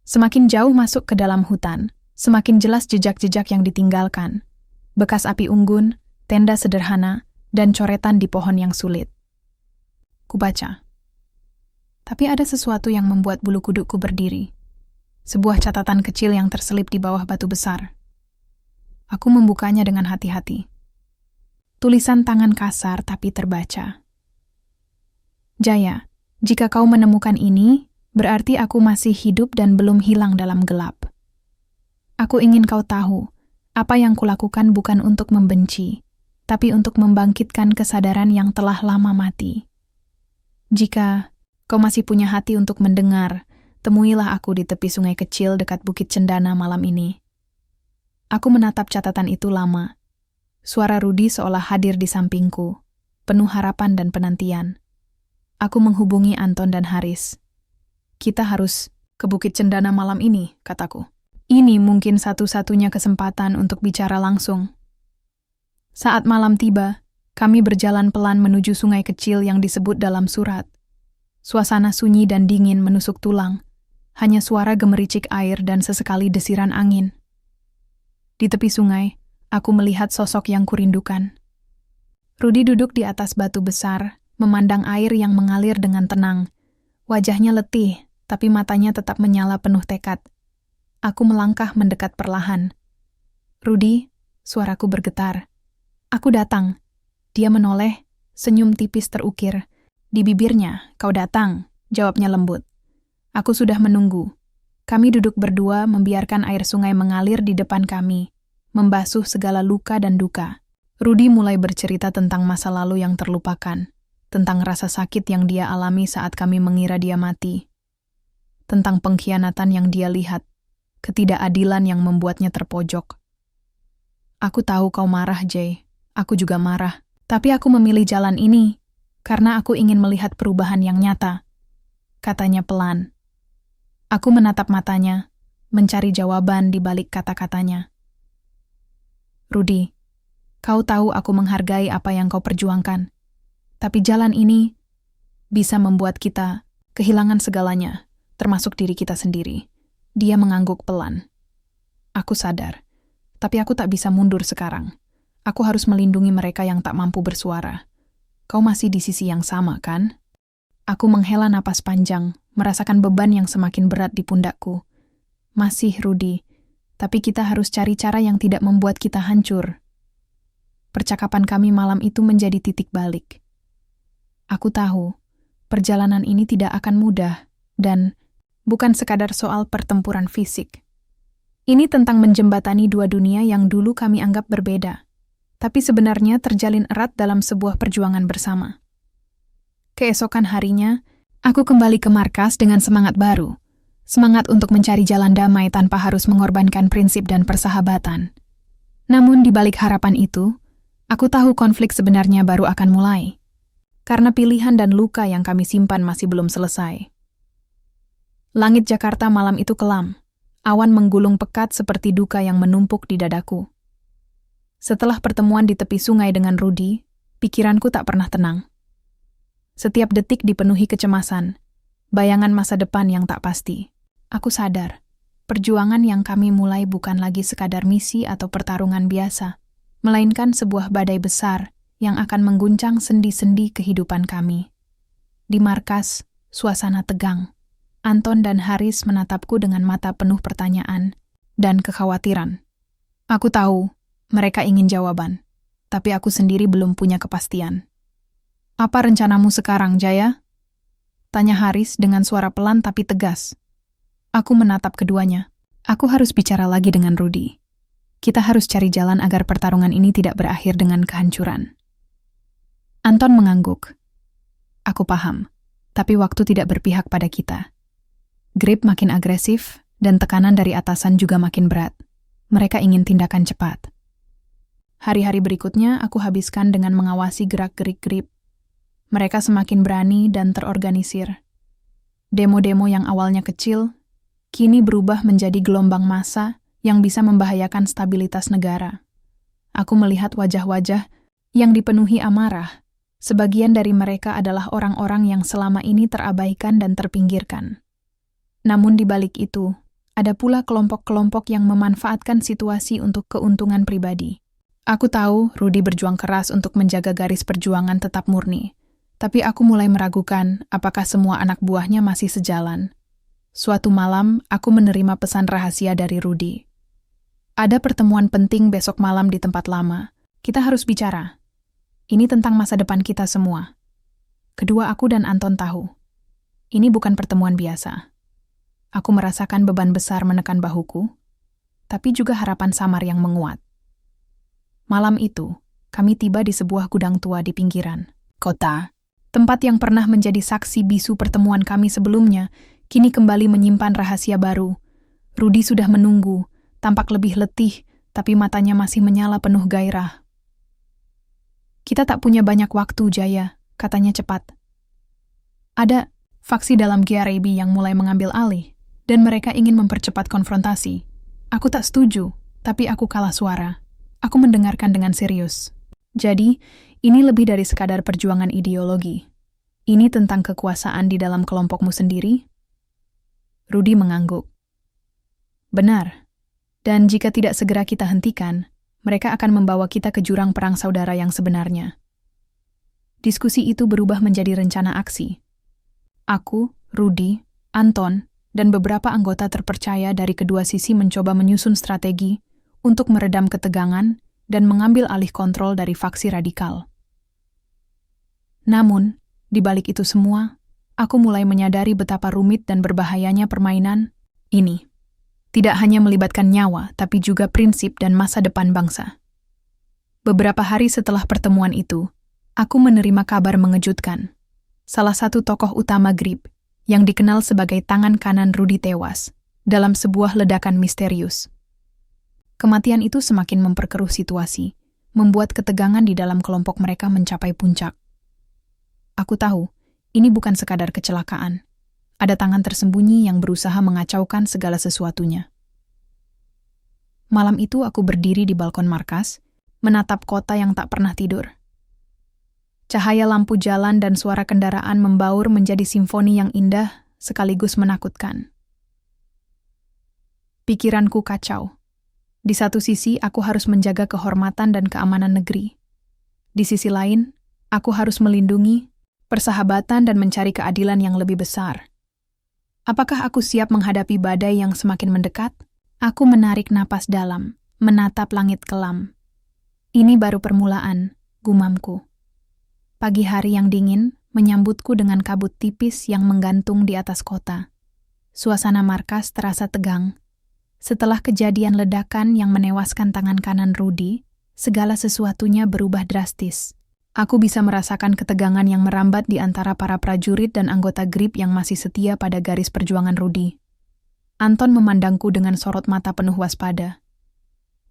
Semakin jauh masuk ke dalam hutan, Semakin jelas jejak-jejak yang ditinggalkan. Bekas api unggun, tenda sederhana, dan coretan di pohon yang sulit. Kubaca. Tapi ada sesuatu yang membuat bulu kudukku berdiri. Sebuah catatan kecil yang terselip di bawah batu besar. Aku membukanya dengan hati-hati. Tulisan tangan kasar tapi terbaca. Jaya, jika kau menemukan ini, berarti aku masih hidup dan belum hilang dalam gelap. Aku ingin kau tahu, apa yang kulakukan bukan untuk membenci, tapi untuk membangkitkan kesadaran yang telah lama mati. Jika kau masih punya hati untuk mendengar, temuilah aku di tepi sungai kecil dekat Bukit Cendana malam ini. Aku menatap catatan itu lama. Suara Rudi seolah hadir di sampingku, penuh harapan dan penantian. Aku menghubungi Anton dan Haris. Kita harus ke Bukit Cendana malam ini, kataku. Ini mungkin satu-satunya kesempatan untuk bicara langsung. Saat malam tiba, kami berjalan pelan menuju sungai kecil yang disebut dalam surat. Suasana sunyi dan dingin menusuk tulang, hanya suara gemericik air dan sesekali desiran angin. Di tepi sungai, aku melihat sosok yang kurindukan. Rudi duduk di atas batu besar, memandang air yang mengalir dengan tenang. Wajahnya letih, tapi matanya tetap menyala penuh tekad. Aku melangkah mendekat perlahan. Rudi, suaraku bergetar. Aku datang. Dia menoleh, senyum tipis terukir. Di bibirnya, kau datang, jawabnya lembut. Aku sudah menunggu. Kami duduk berdua membiarkan air sungai mengalir di depan kami, membasuh segala luka dan duka. Rudi mulai bercerita tentang masa lalu yang terlupakan, tentang rasa sakit yang dia alami saat kami mengira dia mati, tentang pengkhianatan yang dia lihat, ketidakadilan yang membuatnya terpojok. Aku tahu kau marah, Jay. Aku juga marah. Tapi aku memilih jalan ini karena aku ingin melihat perubahan yang nyata, katanya pelan. Aku menatap matanya, mencari jawaban di balik kata-katanya. Rudi, kau tahu aku menghargai apa yang kau perjuangkan. Tapi jalan ini bisa membuat kita kehilangan segalanya, termasuk diri kita sendiri. Dia mengangguk pelan. Aku sadar, tapi aku tak bisa mundur sekarang. Aku harus melindungi mereka yang tak mampu bersuara. Kau masih di sisi yang sama, kan? Aku menghela napas panjang, merasakan beban yang semakin berat di pundakku. Masih, Rudi, tapi kita harus cari cara yang tidak membuat kita hancur. Percakapan kami malam itu menjadi titik balik. Aku tahu, perjalanan ini tidak akan mudah, dan bukan sekadar soal pertempuran fisik. Ini tentang menjembatani dua dunia yang dulu kami anggap berbeda, tapi sebenarnya terjalin erat dalam sebuah perjuangan bersama. Keesokan harinya, aku kembali ke markas dengan semangat baru. Semangat untuk mencari jalan damai tanpa harus mengorbankan prinsip dan persahabatan. Namun di balik harapan itu, aku tahu konflik sebenarnya baru akan mulai. Karena pilihan dan luka yang kami simpan masih belum selesai. Langit Jakarta malam itu kelam. Awan menggulung pekat seperti duka yang menumpuk di dadaku. Setelah pertemuan di tepi sungai dengan Rudi, pikiranku tak pernah tenang. Setiap detik dipenuhi kecemasan, bayangan masa depan yang tak pasti. Aku sadar, perjuangan yang kami mulai bukan lagi sekadar misi atau pertarungan biasa, melainkan sebuah badai besar yang akan mengguncang sendi-sendi kehidupan kami. Di markas, suasana tegang. Anton dan Haris menatapku dengan mata penuh pertanyaan dan kekhawatiran. Aku tahu, mereka ingin jawaban, tapi aku sendiri belum punya kepastian. Apa rencanamu sekarang, Jaya? Tanya Haris dengan suara pelan tapi tegas. Aku menatap keduanya. Aku harus bicara lagi dengan Rudi. Kita harus cari jalan agar pertarungan ini tidak berakhir dengan kehancuran. Anton mengangguk. Aku paham, tapi waktu tidak berpihak pada kita. Grip makin agresif, dan tekanan dari atasan juga makin berat. Mereka ingin tindakan cepat. Hari-hari berikutnya aku habiskan dengan mengawasi gerak-gerik Grip. Mereka semakin berani dan terorganisir. Demo-demo yang awalnya kecil, kini berubah menjadi gelombang massa yang bisa membahayakan stabilitas negara. Aku melihat wajah-wajah yang dipenuhi amarah. Sebagian dari mereka adalah orang-orang yang selama ini terabaikan dan terpinggirkan. Namun di balik itu, Ada pula kelompok-kelompok yang memanfaatkan situasi untuk keuntungan pribadi. Aku tahu Rudy berjuang keras untuk menjaga garis perjuangan tetap murni, tapi aku mulai meragukan apakah semua anak buahnya masih sejalan. Suatu malam, aku menerima pesan rahasia dari Rudy. Ada pertemuan penting besok malam di tempat lama. Kita harus bicara. Ini tentang masa depan kita semua. Kedua aku dan Anton tahu. Ini bukan pertemuan biasa. Aku merasakan beban besar menekan bahuku, tapi juga harapan samar yang menguat. Malam itu, kami tiba di sebuah gudang tua di pinggiran kota. Tempat yang pernah menjadi saksi bisu pertemuan kami sebelumnya, kini kembali menyimpan rahasia baru. Rudy sudah menunggu, tampak lebih letih, tapi matanya masih menyala penuh gairah. Kita tak punya banyak waktu, Jaya, katanya cepat. Ada faksi dalam GRAB yang mulai mengambil alih, dan mereka ingin mempercepat konfrontasi. Aku tak setuju, tapi aku kalah suara. Aku mendengarkan dengan serius. Jadi, ini lebih dari sekadar perjuangan ideologi. Ini tentang kekuasaan di dalam kelompokmu sendiri? Rudy mengangguk. Benar. Dan jika tidak segera kita hentikan, mereka akan membawa kita ke jurang perang saudara yang sebenarnya. Diskusi itu berubah menjadi rencana aksi. Aku, Rudy, Anton, dan beberapa anggota terpercaya dari kedua sisi mencoba menyusun strategi untuk meredam ketegangan dan mengambil alih kontrol dari faksi radikal. Namun, di balik itu semua, aku mulai menyadari betapa rumit dan berbahayanya permainan ini. Tidak hanya melibatkan nyawa, tapi juga prinsip dan masa depan bangsa. Beberapa hari setelah pertemuan itu, aku menerima kabar mengejutkan. Salah satu tokoh utama GRIP, yang dikenal sebagai tangan kanan Rudy tewas, dalam sebuah ledakan misterius. Kematian itu semakin memperkeruh situasi, membuat ketegangan di dalam kelompok mereka mencapai puncak. Aku tahu, ini bukan sekadar kecelakaan. Ada tangan tersembunyi yang berusaha mengacaukan segala sesuatunya. Malam itu aku berdiri di balkon markas, menatap kota yang tak pernah tidur. Cahaya lampu jalan dan suara kendaraan membaur menjadi simfoni yang indah sekaligus menakutkan. Pikiranku kacau. Di satu sisi, aku harus menjaga kehormatan dan keamanan negeri. Di sisi lain, aku harus melindungi persahabatan dan mencari keadilan yang lebih besar. Apakah aku siap menghadapi badai yang semakin mendekat? Aku menarik napas dalam, menatap langit kelam. Ini baru permulaan, gumamku. Pagi hari yang dingin menyambutku dengan kabut tipis yang menggantung di atas kota. Suasana markas terasa tegang. Setelah kejadian ledakan yang menewaskan tangan kanan Rudy, segala sesuatunya berubah drastis. Aku bisa merasakan ketegangan yang merambat di antara para prajurit dan anggota GRIP yang masih setia pada garis perjuangan Rudy. Anton memandangku dengan sorot mata penuh waspada.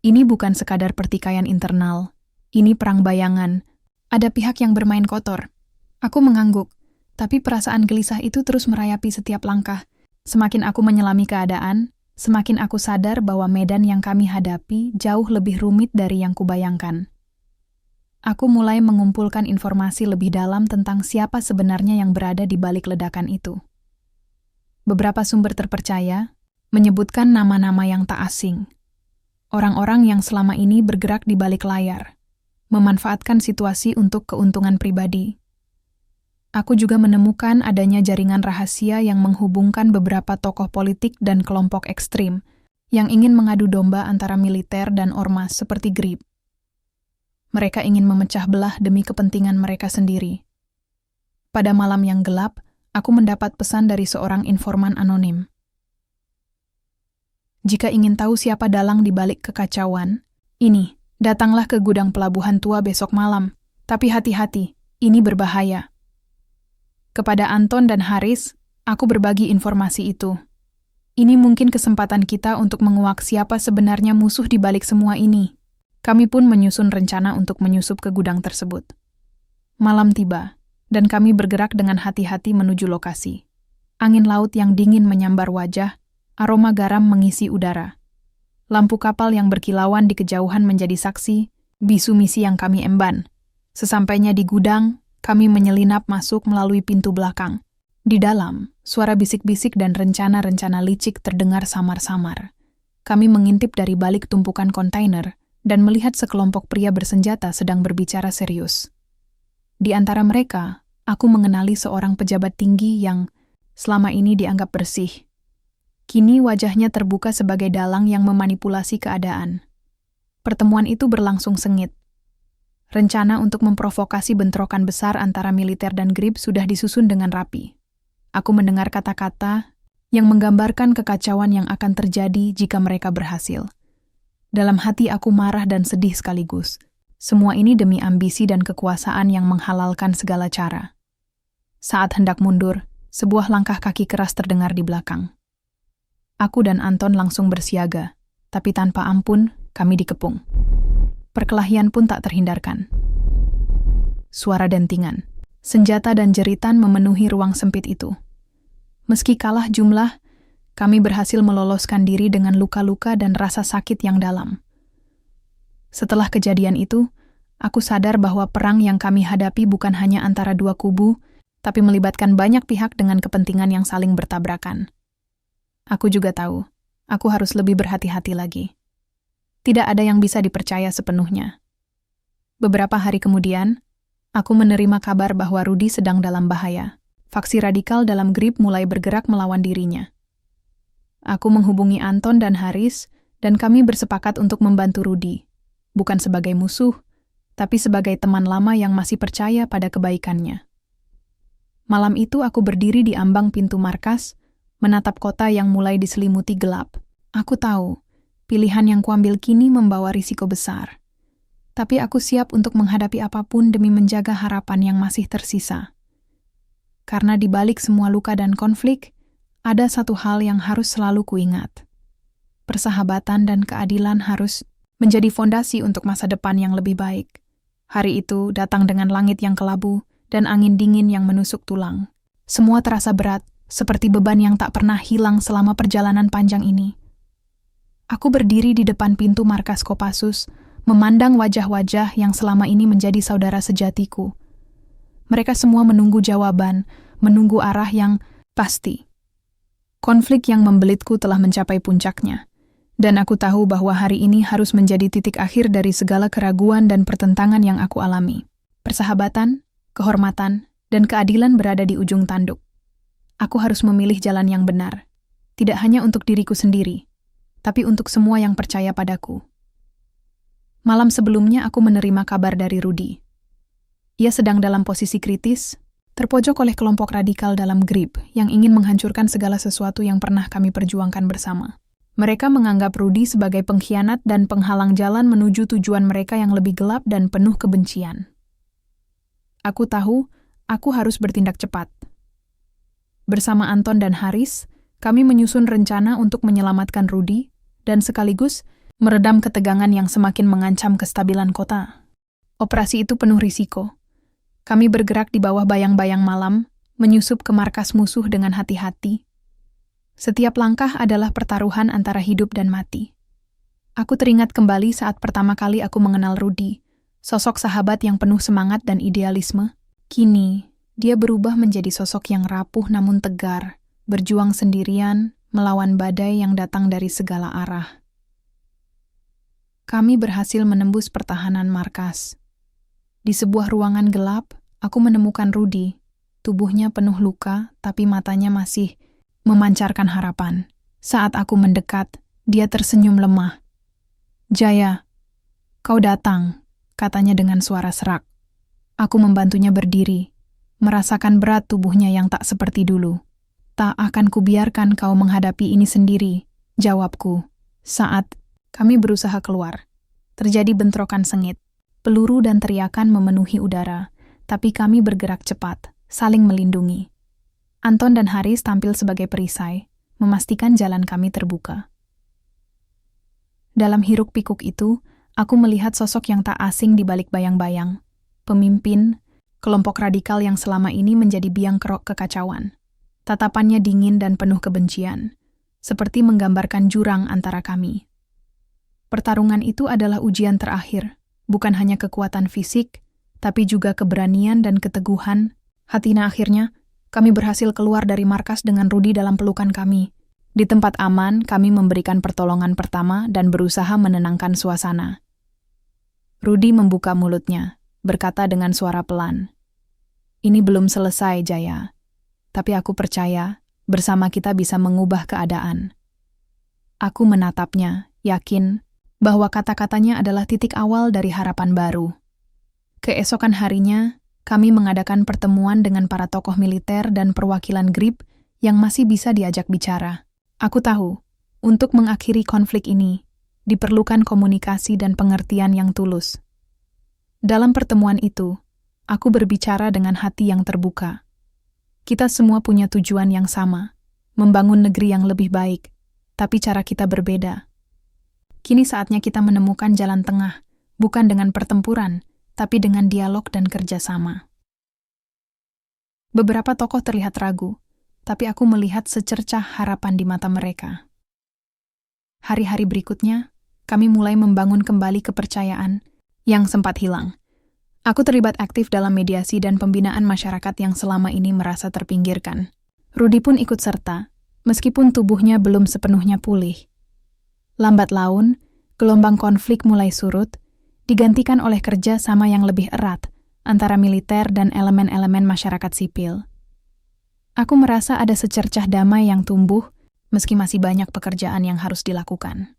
Ini bukan sekadar pertikaian internal. Ini perang bayangan. Ada pihak yang bermain kotor. Aku mengangguk, tapi perasaan gelisah itu terus merayapi setiap langkah. Semakin aku menyelami keadaan, semakin aku sadar bahwa medan yang kami hadapi jauh lebih rumit dari yang kubayangkan. Aku mulai mengumpulkan informasi lebih dalam tentang siapa sebenarnya yang berada di balik ledakan itu. Beberapa sumber terpercaya menyebutkan nama-nama yang tak asing. Orang-orang yang selama ini bergerak di balik layar, memanfaatkan situasi untuk keuntungan pribadi. Aku juga menemukan adanya jaringan rahasia yang menghubungkan beberapa tokoh politik dan kelompok ekstrim yang ingin mengadu domba antara militer dan ormas seperti GRIP. Mereka ingin memecah belah demi kepentingan mereka sendiri. Pada malam yang gelap, aku mendapat pesan dari seorang informan anonim. Jika ingin tahu siapa dalang di balik kekacauan, ini, datanglah ke gudang pelabuhan tua besok malam, tapi hati-hati, ini berbahaya. Kepada Anton dan Haris, aku berbagi informasi itu. Ini mungkin kesempatan kita untuk menguak siapa sebenarnya musuh di balik semua ini. Kami pun menyusun rencana untuk menyusup ke gudang tersebut. Malam tiba, dan kami bergerak dengan hati-hati menuju lokasi. Angin laut yang dingin menyambar wajah, aroma garam mengisi udara. Lampu kapal yang berkilauan di kejauhan menjadi saksi, bisu misi yang kami emban. Sesampainya di gudang, kami menyelinap masuk melalui pintu belakang. Di dalam, suara bisik-bisik dan rencana-rencana licik terdengar samar-samar. Kami mengintip dari balik tumpukan kontainer dan melihat sekelompok pria bersenjata sedang berbicara serius. Di antara mereka, aku mengenali seorang pejabat tinggi yang selama ini dianggap bersih. Kini wajahnya terbuka sebagai dalang yang memanipulasi keadaan. Pertemuan itu berlangsung sengit. Rencana untuk memprovokasi bentrokan besar antara militer dan GRIB sudah disusun dengan rapi. Aku mendengar kata-kata yang menggambarkan kekacauan yang akan terjadi jika mereka berhasil. Dalam hati aku marah dan sedih sekaligus. Semua ini demi ambisi dan kekuasaan yang menghalalkan segala cara. Saat hendak mundur, sebuah langkah kaki keras terdengar di belakang. Aku dan Anton langsung bersiaga, tapi tanpa ampun kami dikepung. Perkelahian pun tak terhindarkan. Suara dentingan, senjata dan jeritan memenuhi ruang sempit itu. Meski kalah jumlah, kami berhasil meloloskan diri dengan luka-luka dan rasa sakit yang dalam. Setelah kejadian itu, aku sadar bahwa perang yang kami hadapi bukan hanya antara dua kubu, tapi melibatkan banyak pihak dengan kepentingan yang saling bertabrakan. Aku juga tahu, aku harus lebih berhati-hati lagi. Tidak ada yang bisa dipercaya sepenuhnya. Beberapa hari kemudian, aku menerima kabar bahwa Rudy sedang dalam bahaya. Faksi radikal dalam GRIB mulai bergerak melawan dirinya. Aku menghubungi Anton dan Haris, dan kami bersepakat untuk membantu Rudy. Bukan sebagai musuh, tapi sebagai teman lama yang masih percaya pada kebaikannya. Malam itu aku berdiri di ambang pintu markas, menatap kota yang mulai diselimuti gelap. Aku tahu, pilihan yang kuambil kini membawa risiko besar. Tapi aku siap untuk menghadapi apapun demi menjaga harapan yang masih tersisa. Karena di balik semua luka dan konflik, ada satu hal yang harus selalu kuingat. Persahabatan dan keadilan harus menjadi fondasi untuk masa depan yang lebih baik. Hari itu datang dengan langit yang kelabu dan angin dingin yang menusuk tulang. Semua terasa berat, seperti beban yang tak pernah hilang selama perjalanan panjang ini. Aku berdiri di depan pintu markas Kopassus, memandang wajah-wajah yang selama ini menjadi saudara sejatiku. Mereka semua menunggu jawaban, menunggu arah yang pasti. Konflik yang membelitku telah mencapai puncaknya, dan aku tahu bahwa hari ini harus menjadi titik akhir dari segala keraguan dan pertentangan yang aku alami. Persahabatan, kehormatan, dan keadilan berada di ujung tanduk. Aku harus memilih jalan yang benar, tidak hanya untuk diriku sendiri, tapi untuk semua yang percaya padaku. Malam sebelumnya aku menerima kabar dari Rudy. Ia sedang dalam posisi kritis, terpojok oleh kelompok radikal dalam GRIB yang ingin menghancurkan segala sesuatu yang pernah kami perjuangkan bersama. Mereka menganggap Rudy sebagai pengkhianat dan penghalang jalan menuju tujuan mereka yang lebih gelap dan penuh kebencian. Aku tahu, aku harus bertindak cepat. Bersama Anton dan Haris, kami menyusun rencana untuk menyelamatkan Rudy dan sekaligus meredam ketegangan yang semakin mengancam kestabilan kota. Operasi itu penuh risiko. Kami bergerak di bawah bayang-bayang malam, menyusup ke markas musuh dengan hati-hati. Setiap langkah adalah pertaruhan antara hidup dan mati. Aku teringat kembali saat pertama kali aku mengenal Rudy, sosok sahabat yang penuh semangat dan idealisme. Kini, dia berubah menjadi sosok yang rapuh namun tegar, berjuang sendirian, melawan badai yang datang dari segala arah. Kami berhasil menembus pertahanan markas. Di sebuah ruangan gelap, aku menemukan Rudy. Tubuhnya penuh luka, tapi matanya masih memancarkan harapan. Saat aku mendekat, dia tersenyum lemah. "Jaya, kau datang," katanya dengan suara serak. Aku membantunya berdiri, merasakan berat tubuhnya yang tak seperti dulu. "Tak akan kubiarkan kau menghadapi ini sendiri," jawabku. Saat kami berusaha keluar, terjadi bentrokan sengit. Peluru dan teriakan memenuhi udara, tapi kami bergerak cepat, saling melindungi. Anton dan Haris tampil sebagai perisai, memastikan jalan kami terbuka. Dalam hiruk-pikuk itu, aku melihat sosok yang tak asing di balik bayang-bayang. Pemimpin, kelompok radikal yang selama ini menjadi biang kerok kekacauan. Tatapannya dingin dan penuh kebencian, seperti menggambarkan jurang antara kami. Pertarungan itu adalah ujian terakhir, bukan hanya kekuatan fisik, tapi juga keberanian dan keteguhan. Akhirnya, Kami berhasil keluar dari markas dengan Rudy dalam pelukan kami. Di tempat aman, kami memberikan pertolongan pertama dan berusaha menenangkan suasana. Rudy membuka mulutnya, berkata dengan suara pelan, "Ini belum selesai, Jaya. Tapi aku percaya, bersama kita bisa mengubah keadaan." Aku menatapnya, yakin bahwa kata-katanya adalah titik awal dari harapan baru. Keesokan harinya, kami mengadakan pertemuan dengan para tokoh militer dan perwakilan GRIP yang masih bisa diajak bicara. Aku tahu, untuk mengakhiri konflik ini, diperlukan komunikasi dan pengertian yang tulus. Dalam pertemuan itu, aku berbicara dengan hati yang terbuka. Kita semua punya tujuan yang sama, membangun negeri yang lebih baik, tapi cara kita berbeda. Kini saatnya kita menemukan jalan tengah, bukan dengan pertempuran, tapi dengan dialog dan kerjasama. Beberapa tokoh terlihat ragu, tapi aku melihat secercah harapan di mata mereka. Hari-hari berikutnya, kami mulai membangun kembali kepercayaan yang sempat hilang. Aku terlibat aktif dalam mediasi dan pembinaan masyarakat yang selama ini merasa terpinggirkan. Rudy pun ikut serta, meskipun tubuhnya belum sepenuhnya pulih. Lambat laun, gelombang konflik mulai surut, digantikan oleh kerja sama yang lebih erat antara militer dan elemen-elemen masyarakat sipil. Aku merasa ada secercah damai yang tumbuh, meski masih banyak pekerjaan yang harus dilakukan.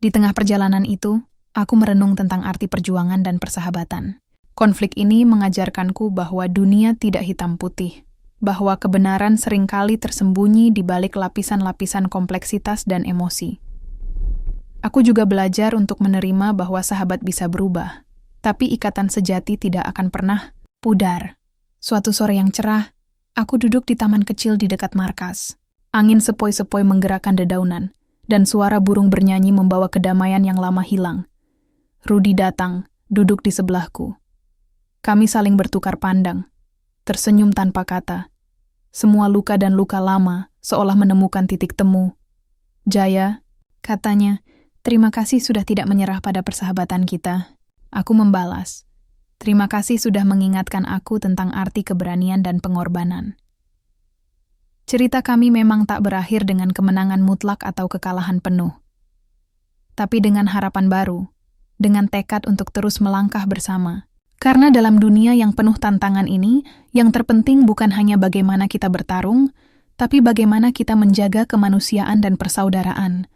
Di tengah perjalanan itu, aku merenung tentang arti perjuangan dan persahabatan. Konflik ini mengajarkanku bahwa dunia tidak hitam putih, bahwa kebenaran seringkali tersembunyi di balik lapisan-lapisan kompleksitas dan emosi. Aku juga belajar untuk menerima bahwa sahabat bisa berubah, tapi ikatan sejati tidak akan pernah pudar. Suatu sore yang cerah, aku duduk di taman kecil di dekat markas. Angin sepoi-sepoi menggerakkan dedaunan, dan suara burung bernyanyi membawa kedamaian yang lama hilang. Rudy datang, duduk di sebelahku. Kami saling bertukar pandang, tersenyum tanpa kata. Semua luka dan luka lama seolah menemukan titik temu. "Jaya," katanya, "terima kasih sudah tidak menyerah pada persahabatan kita." Aku membalas, "Terima kasih sudah mengingatkan aku tentang arti keberanian dan pengorbanan." Cerita kami memang tak berakhir dengan kemenangan mutlak atau kekalahan penuh. Tapi dengan harapan baru, dengan tekad untuk terus melangkah bersama. Karena dalam dunia yang penuh tantangan ini, yang terpenting bukan hanya bagaimana kita bertarung, tapi bagaimana kita menjaga kemanusiaan dan persaudaraan,